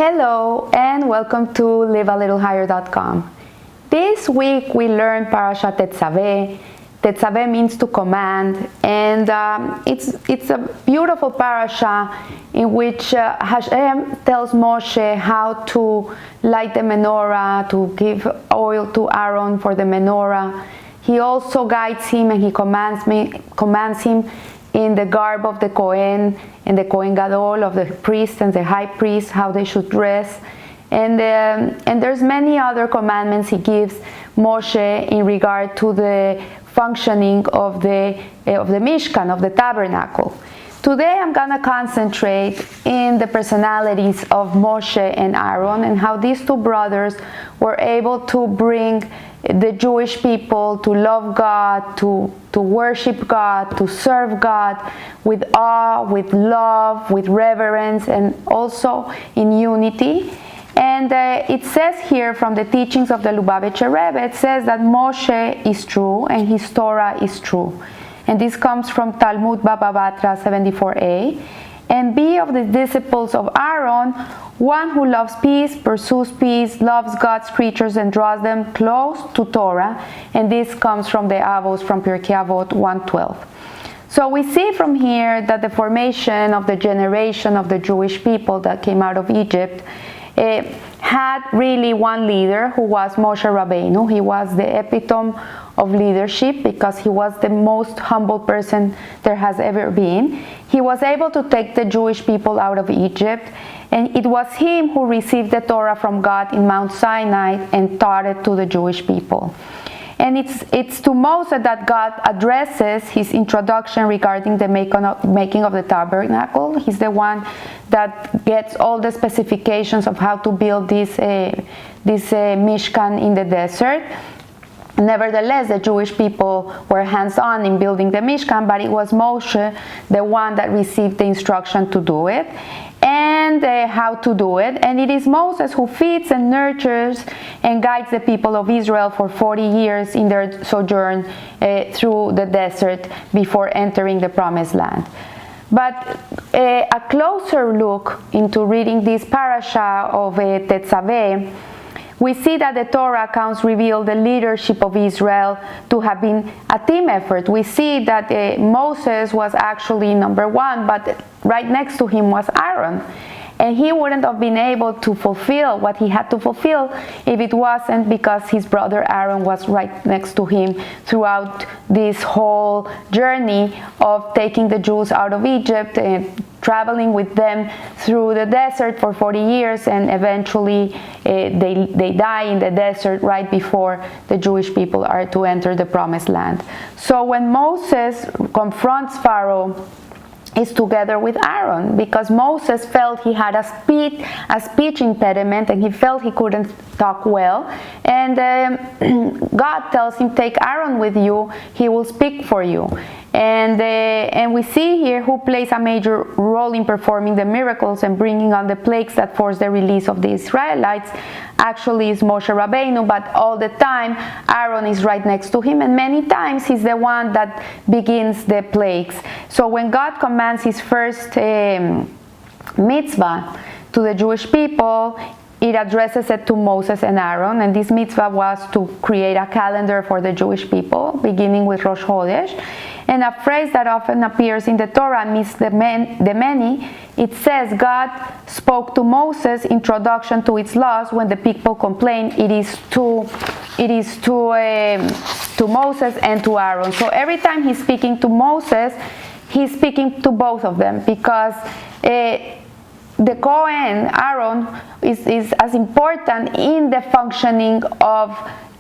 Hello and welcome to livealittlehigher.com. This week we learned Parashat Tetzaveh. Tetzaveh means to command, and it's a beautiful parasha in which Hashem tells Moshe how to light the menorah, to give oil to Aaron for the menorah. He also guides him and he commands him in the garb of the Kohen and the Kohen Gadol, of the priest and the high priest, how they should dress. And there's many other commandments he gives Moshe in regard to the functioning of the Mishkan, of the tabernacle. Today I'm going to concentrate in the personalities of Moshe and Aaron and how these two brothers were able to bring the Jewish people to love God, to worship God, to serve God with awe, with love, with reverence, and also in unity. And it says here from the teachings of the Lubavitcher Rebbe, it says that Moshe is true and his Torah is true. And this comes from Talmud Baba Batra 74a. And be of the disciples of Aaron, one who loves peace, pursues peace, loves God's creatures and draws them close to Torah. And this comes from the Avos, from Pirkei Avot 1:12. So we see from here that the formation of the generation of the Jewish people that came out of Egypt had really one leader, who was Moshe Rabbeinu. He was the epitome of leadership because he was the most humble person there has ever been. He was able to take the Jewish people out of Egypt, and it was him who received the Torah from God in Mount Sinai and taught it to the Jewish people. And it's to Moses that God addresses his introduction regarding the making of the tabernacle. He's the one that gets all the specifications of how to build this Mishkan in the desert. Nevertheless, the Jewish people were hands-on in building the Mishkan, but it was Moshe, the one that received the instruction to do it and how to do it. And it is Moses who feeds and nurtures and guides the people of Israel for 40 years in their sojourn through the desert before entering the Promised Land. But a closer look into reading this parasha of Tetzaveh, we see that the Torah accounts reveal the leadership of Israel to have been a team effort. We see that Moses was actually number one, but right next to him was Aaron. And he wouldn't have been able to fulfill what he had to fulfill if it wasn't because his brother Aaron was right next to him throughout this whole journey of taking the Jews out of Egypt and traveling with them through the desert for 40 years, and eventually they die in the desert right before the Jewish people are to enter the Promised Land. So when Moses confronts Pharaoh, is together with Aaron, because Moses felt he had a speech impediment and he felt he couldn't talk well, and God tells him, take Aaron with you, he will speak for you. And we see here who plays a major role in performing the miracles and bringing on the plagues that force the release of the Israelites. Actually is Moshe Rabbeinu, but all the time Aaron is right next to him, and many times he's the one that begins the plagues. So when God commands his first mitzvah to the Jewish people, it addresses it to Moses and Aaron, and this mitzvah was to create a calendar for the Jewish people, beginning with Rosh Chodesh. And a phrase that often appears in the Torah means the many. It says God spoke to Moses, introduction to its laws. When the people complain, it is to Moses and to Aaron. So every time he's speaking to Moses, he's speaking to both of them, because the Kohen, Aaron, is as important in the functioning of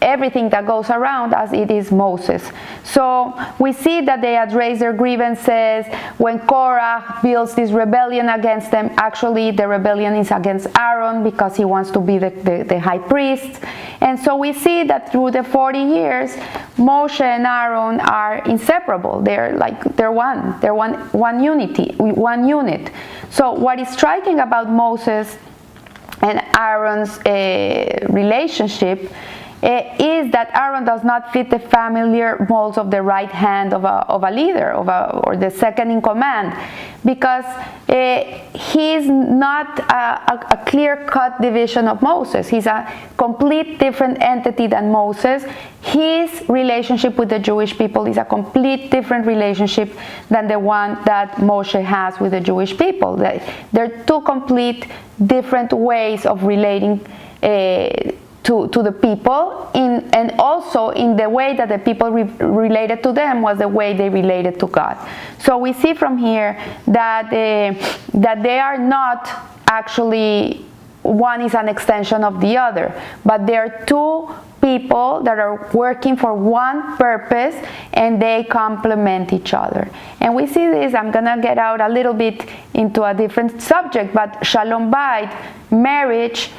everything that goes around as it is Moses. So we see that they address their grievances. When Korah builds this rebellion against them, actually the rebellion is against Aaron because he wants to be the high priest. And so we see that through the 40 years, Moshe and Aaron are inseparable. They're one unit. So what is striking about Moses and Aaron's relationship is that Aaron does not fit the familiar molds of the right hand of a leader, or the second in command, because he's not a clear-cut division of Moses. He's a complete different entity than Moses. His relationship with the Jewish people is a complete different relationship than the one that Moshe has with the Jewish people. They're two complete different ways of relating to the people, and also in the way that the people related to them was the way they related to God. So we see from here that they are not actually, one is an extension of the other, but they are two people that are working for one purpose, and they complement each other. And we see this, I'm gonna get out a little bit into a different subject, but Shalom Bayit, marriage,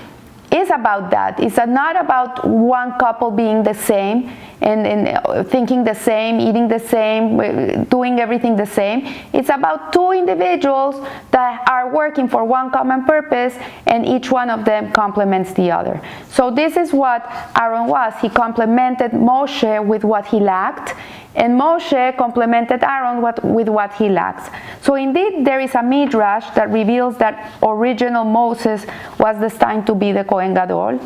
is about that. It's not about one couple being the same and thinking the same, eating the same, doing everything the same. It's about two individuals that are working for one common purpose, and each one of them complements the other. So this is what Aaron was. He complemented Moshe with what he lacked, and Moshe complemented Aaron with what he lacks. So indeed, there is a midrash that reveals that original Moses was destined to be the Kohen Gadol,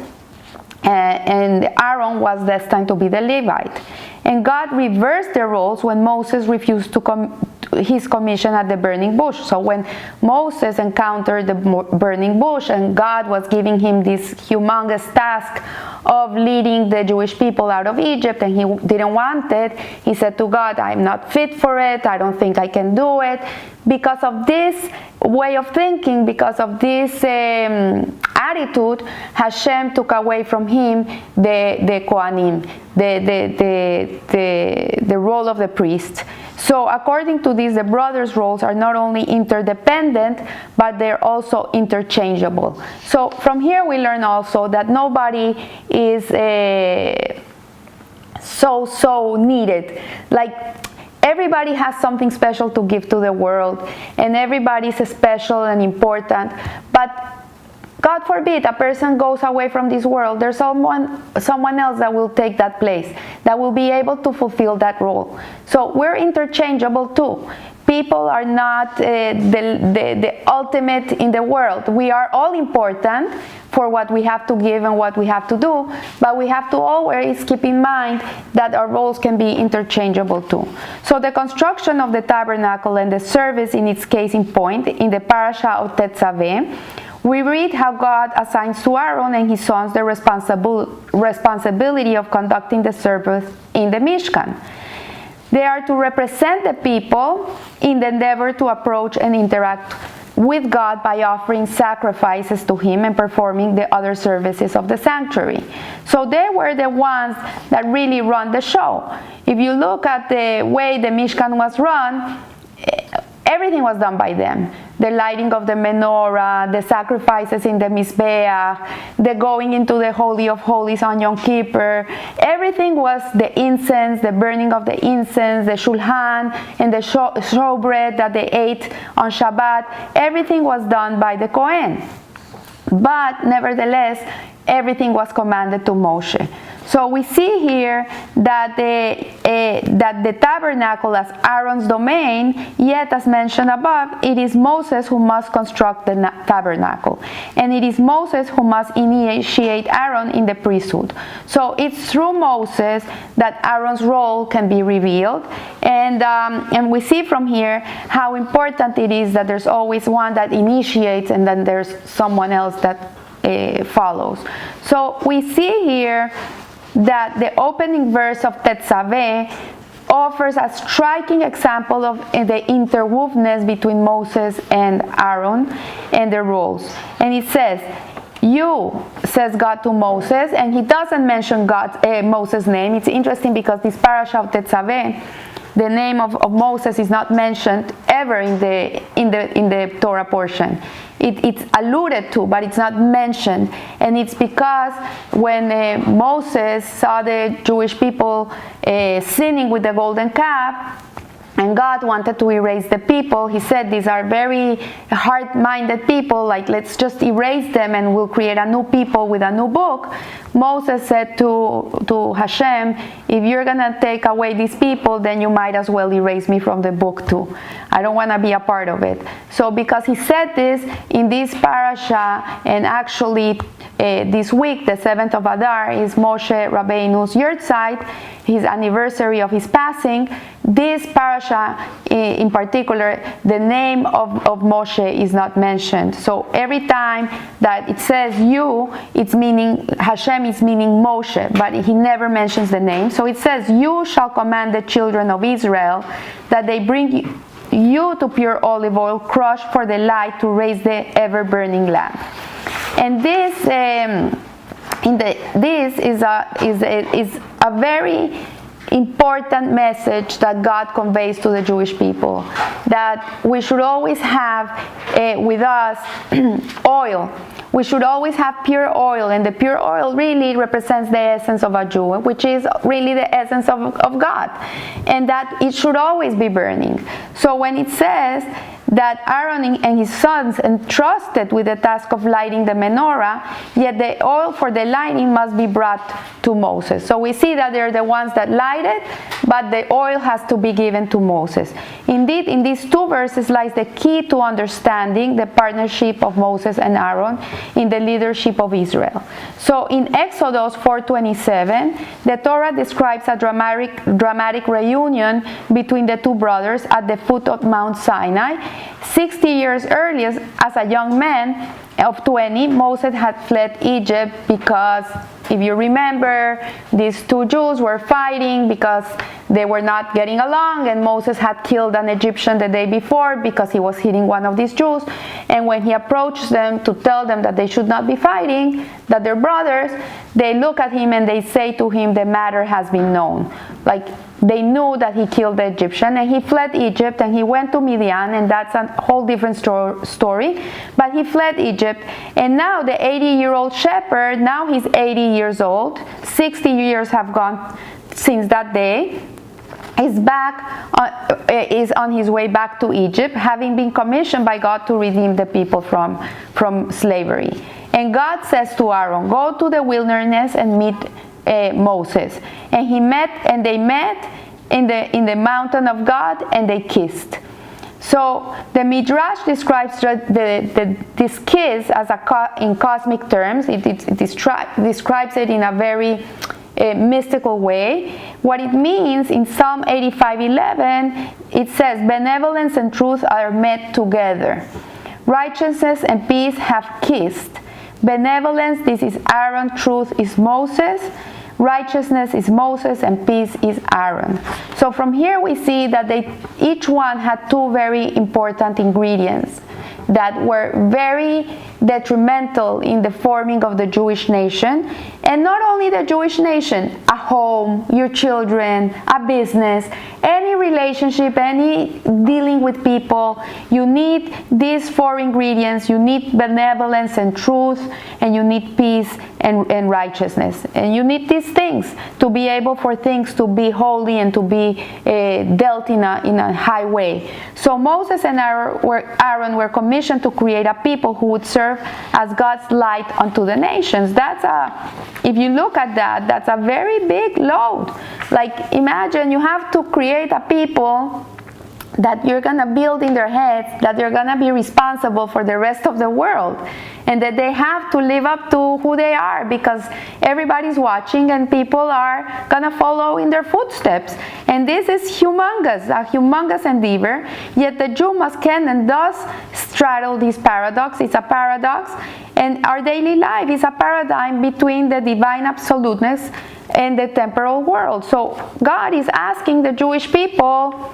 and Aaron was destined to be the Levite. And God reversed the roles when Moses refused his commission at the burning bush. So when Moses encountered the burning bush and God was giving him this humongous task of leading the Jewish people out of Egypt, and he didn't want it, he said to God, I'm not fit for it, I don't think I can do it. Because of this way of thinking, because of this attitude, Hashem took away from him the Kohanim, the role of the priest. So according to this, the brothers' roles are not only interdependent, but they're also interchangeable. So from here we learn also that nobody is so needed. Like, everybody has something special to give to the world, and everybody's special and important, but God forbid a person goes away from this world, there's someone else that will take that place, that will be able to fulfill that role. So we're interchangeable too. People are not the ultimate in the world. We are all important for what we have to give and what we have to do, but we have to always keep in mind that our roles can be interchangeable too. So the construction of the tabernacle and the service in its case in point, in the parasha of Tetzaveh, we read how God assigns to Aaron and his sons the responsibility of conducting the service in the Mishkan. They are to represent the people in the endeavor to approach and interact with God by offering sacrifices to Him and performing the other services of the sanctuary. So they were the ones that really run the show. If you look at the way the Mishkan was run, everything was done by them. The lighting of the menorah, the sacrifices in the Mizbeach, the going into the Holy of Holies on Yom Kippur. Everything was the incense, the burning of the incense, the shulchan, and the showbread that they ate on Shabbat. Everything was done by the Kohen. But nevertheless, everything was commanded to Moshe. So we see here that the tabernacle as Aaron's domain, yet as mentioned above, it is Moses who must construct the tabernacle. And it is Moses who must initiate Aaron in the priesthood. So it's through Moses that Aaron's role can be revealed. And we see from here how important it is that there's always one that initiates and then there's someone else that follows. So we see here that the opening verse of Tetzaveh offers a striking example of the interwovenness between Moses and Aaron and their roles. And it says, "You," says God to Moses, and he doesn't mention Moses' name. It's interesting because this parasha of Tetzaveh, the name of Moses is not mentioned ever in the Torah portion. It's alluded to, but it's not mentioned. And it's because when Moses saw the Jewish people sinning with the golden calf, and God wanted to erase the people. He said, these are very hard-minded people, like let's just erase them and we'll create a new people with a new book. Moses said to Hashem, if you're gonna take away these people, then you might as well erase me from the book too. I don't want to be a part of it. So because he said this in this parasha, and actually this week, the 7th of Adar, is Moshe Rabbeinu's Yahrzeit, his anniversary of his passing. This parasha in particular, the name of Moshe is not mentioned. So every time that it says you, it's meaning, Hashem is meaning Moshe, but he never mentions the name. So it says, you shall command the children of Israel that they bring you to pure olive oil crushed for the light to raise the ever-burning lamp. And this is a very important message that God conveys to the Jewish people, that we should always have with us oil. We should always have pure oil, and the pure oil really represents the essence of a Jew, which is really the essence of God, and that it should always be burning. So when it says that Aaron and his sons entrusted with the task of lighting the menorah, yet the oil for the lighting must be brought to Moses. So we see that they're the ones that light it, but the oil has to be given to Moses. Indeed, in these two verses lies the key to understanding the partnership of Moses and Aaron in the leadership of Israel. So in Exodus 4:27, the Torah describes a dramatic reunion between the two brothers at the foot of Mount Sinai. 60 years earlier, as a young man of 20, Moses had fled Egypt because, if you remember, these two Jews were fighting because they were not getting along, and Moses had killed an Egyptian the day before because he was hitting one of these Jews. And when he approached them to tell them that they should not be fighting, that they're brothers, they look at him and they say to him, the matter has been known. Like, they knew that he killed the Egyptian, and he fled Egypt, and he went to Midian, and that's a whole different story. But he fled Egypt, and now the 80-year-old shepherd, now he's 80 years old, 60 years have gone since that day, is on his way back to Egypt, having been commissioned by God to redeem the people from slavery. And God says to Aaron, go to the wilderness and meet Moses. And they met in the mountain of God, and they kissed. So the Midrash describes this kiss as in cosmic terms. It describes it in a very mystical way. What it means in Psalm 85:11, it says, benevolence and truth are met together. Righteousness and peace have kissed. Benevolence, this is Aaron. Truth is Moses. Righteousness is Moses, and peace is Aaron. So from here we see that each one had two very important ingredients that were very detrimental in the forming of the Jewish nation. And not only the Jewish nation, a home, your children, a business, any relationship, any dealing with people, you need these four ingredients. You need benevolence and truth, and you need peace and righteousness. And you need these things to be able for things to be holy and to be dealt in a high way. So Moses and Aaron were commissioned to create a people who would serve as God's light unto the nations. If you look at that, that's a very big load. Like, imagine you have to create a people that you're going to build in their heads, that they're going to be responsible for the rest of the world, and that they have to live up to who they are, because everybody's watching and people are going to follow in their footsteps. And this is humongous, a humongous endeavor. Yet the Jew must can and does straddle this paradox. It's a paradox, and our daily life is a paradigm between the divine absoluteness and the temporal world. So God is asking the Jewish people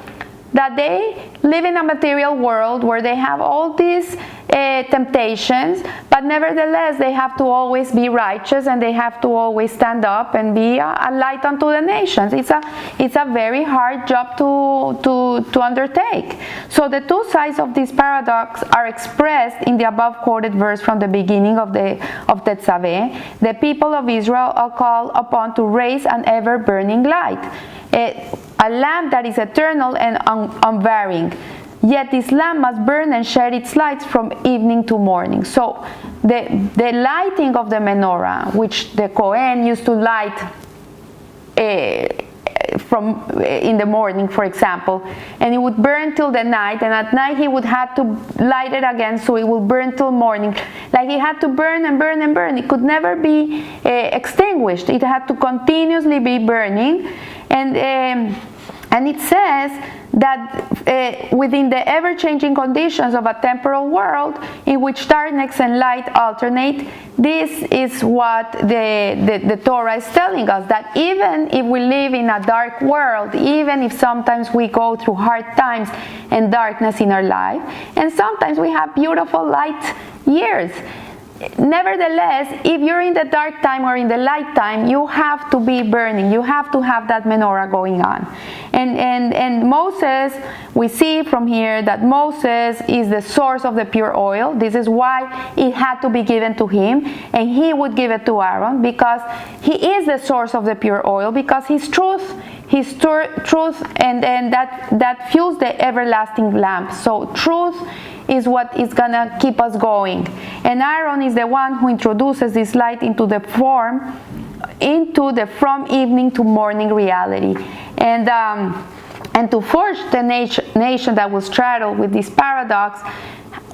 that they live in a material world where they have all these temptations, but nevertheless they have to always be righteous, and they have to always stand up and be a light unto the nations. It's a very hard job to undertake. So the two sides of this paradox are expressed in the above quoted verse from the beginning of Tetzaveh. The people of Israel are called upon to raise an ever-burning light. a lamp that is eternal and unvarying. Yet this lamp must burn and shed its lights from evening to morning. So the lighting of the menorah, which the Kohen used to light from in the morning, for example, and it would burn till the night, and at night he would have to light it again, so it would burn till morning. Like he had to burn and burn and burn. It could never be extinguished. It had to continuously be burning, and it says that within the ever-changing conditions of a temporal world in which darkness and light alternate, this is what the Torah is telling us, that even if we live in a dark world, even if sometimes we go through hard times and darkness in our life, and sometimes we have beautiful light years, nevertheless, if you're in the dark time or in the light time, you have to be burning. You have to have that menorah going on. And Moses, we see from here that Moses is the source of the pure oil. This is why it had to be given to him, and he would give it to Aaron, because he is the source of the pure oil, because his truth, and that fuels the everlasting lamp. So truth is what is gonna keep us going. And Aaron is the one who introduces this light into the from evening to morning reality. And to forge the nation that will straddle with this paradox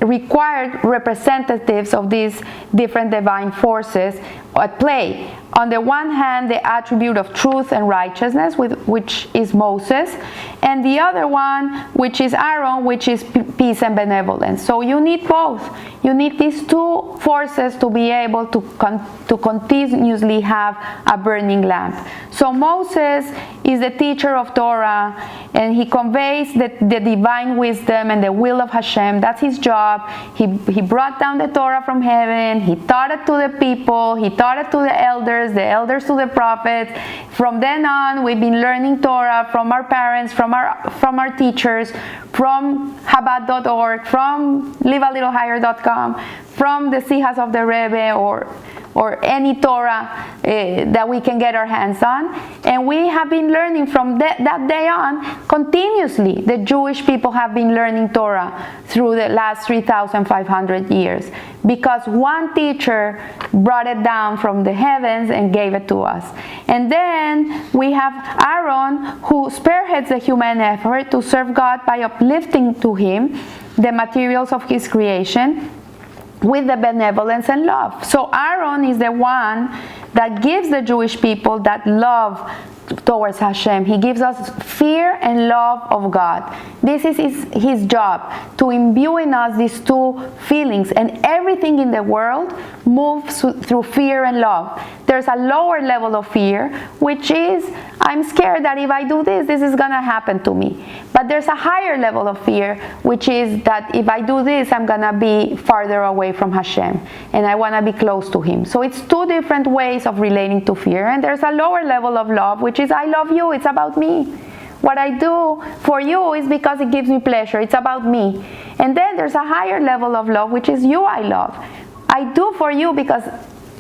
required representatives of these different divine forces at play. On the one hand, the attribute of truth and righteousness, which is Moses, and the other one, which is Aaron, which is peace and benevolence. So you need both. You need these two forces to be able to continuously have a burning lamp. So Moses is the teacher of Torah, and he conveys the divine wisdom and the will of Hashem. That's his job. He brought down the Torah from heaven. He taught it to the people. He taught it to the elders to the prophets. From then on, we've been learning Torah from our parents, from our teachers, from Chabad.org, from livealittlehigher.com, from the Sihas of the Rebbe, or any Torah that we can get our hands on. And we have been learning from that day on continuously. The Jewish people have been learning Torah through the last 3,500 years, because one teacher brought it down from the heavens and gave it to us. And then we have Aaron, who spearheads the human effort to serve God by uplifting to him the materials of his creation with the benevolence and love. So Aaron is the one that gives the Jewish people that love towards Hashem. He gives us fear and love of God. This is his job, to imbue in us these two feelings, and everything in the world moves through fear and love. There's a lower level of fear, which is, I'm scared that if I do this is gonna happen to me. But there's a higher level of fear, which is that if I do this, I'm gonna be farther away from Hashem, and I wanna be close to Him. So it's two different ways of relating to fear. And there's a lower level of love, which is, I love you, it's about me. What I do for you is because it gives me pleasure, it's about me. And then there's a higher level of love, which is you I love. I do for you because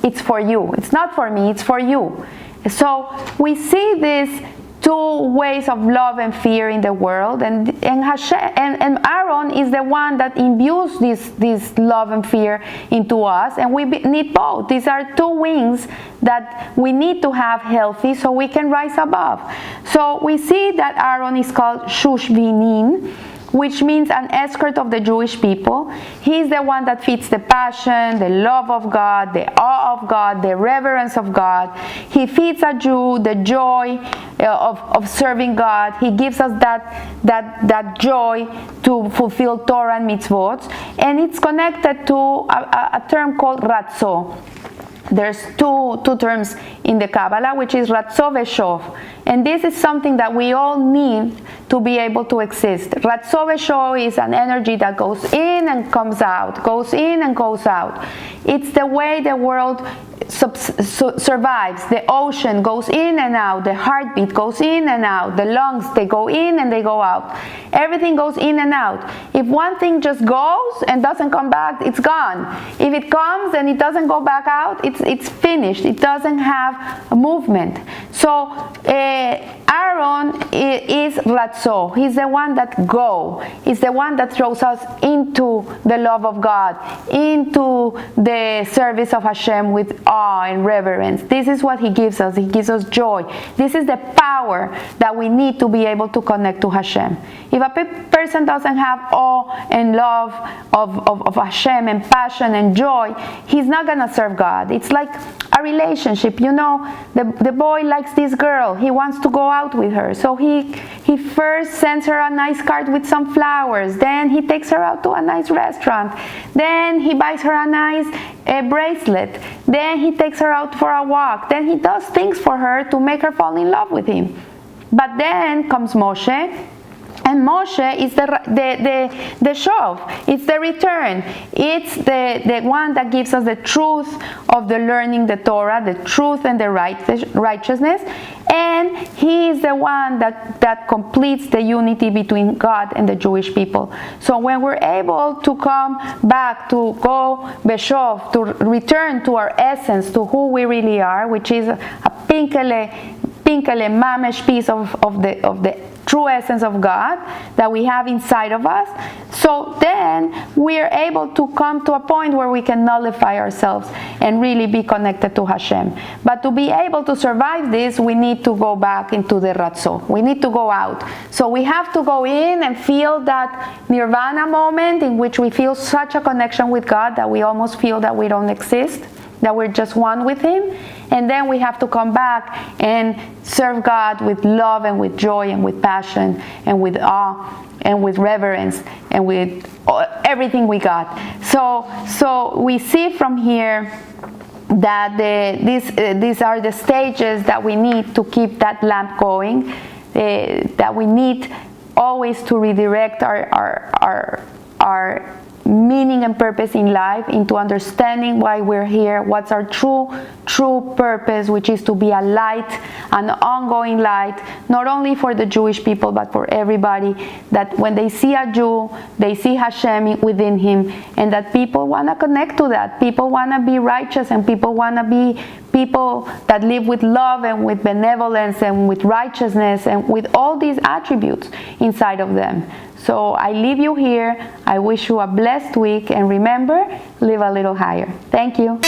it's for you. It's not for me, it's for you. So we see these two ways of love and fear in the world, and Hashem, and Aaron is the one that imbues this love and fear into us, and we need both. These are two wings that we need to have healthy so we can rise above. So we see that Aaron is called Shushvinin, which means an escort of the Jewish people. He's the one that feeds the passion, the love of God, the awe of God, the reverence of God. He feeds a Jew the joy of serving God. He gives us that joy to fulfill Torah and mitzvot. And it's connected to a term called ratzo. There's two terms in the Kabbalah, which is ratzo veshov. And this is something that we all need to be able to exist. Ratzo veshov is an energy that goes in in and comes out, goes in and goes out. It's the way the world survives. The ocean goes in and out, the heartbeat goes in and out, the lungs, they go in and they go out. Everything goes in and out. If one thing just goes and doesn't come back, it's gone. If it comes and it doesn't go back out, it's finished. It doesn't have a movement. So Aaron is Ratzo. He's the one that go. He's the one that throws us into the love of God, into the service of Hashem with awe and reverence. This is what He gives us. He gives us joy. This is the power that we need to be able to connect to Hashem. If a person doesn't have awe and love of Hashem and passion and joy, he's not going to serve God. It's like a relationship. You know, the boy likes this girl. He wants to go out with her. So he first sends her a nice card with some flowers. Then he takes her out to a nice restaurant. Then he buys her a nice bracelet. Then he takes her out for a walk. Then he does things for her to make her fall in love with him. But then comes Moshe. And Moshe is the shov. It's the return. It's the one that gives us the truth of the learning the Torah, the truth and the righteousness. And he is the one that completes the unity between God and the Jewish people. So when we're able to come back, to go beshov, to return to our essence, to who we really are, which is a pinkele mamesh piece of the true essence of God that we have inside of us, so then we are able to come to a point where we can nullify ourselves and really be connected to Hashem. But to be able to survive this, we need to go back into the Ratzo. We need to go out. So we have to go in and feel that nirvana moment in which we feel such a connection with God that we almost feel that we don't exist, that we're just one with Him. And then we have to come back and serve God with love and with joy and with passion and with awe and with reverence and with everything we got. So we see from here that these are the stages that we need to keep that lamp going, that we need always to redirect our meaning and purpose in life into understanding why we're here, what's our true purpose, which is to be a light, an ongoing light, not only for the Jewish people but for everybody, that when they see a Jew, they see Hashem within him, and that people want to connect to that. People want to be righteous, and people want to be people that live with love and with benevolence and with righteousness and with all these attributes inside of them. So I leave you here. I wish you a blessed week, and remember, live a little higher. Thank you.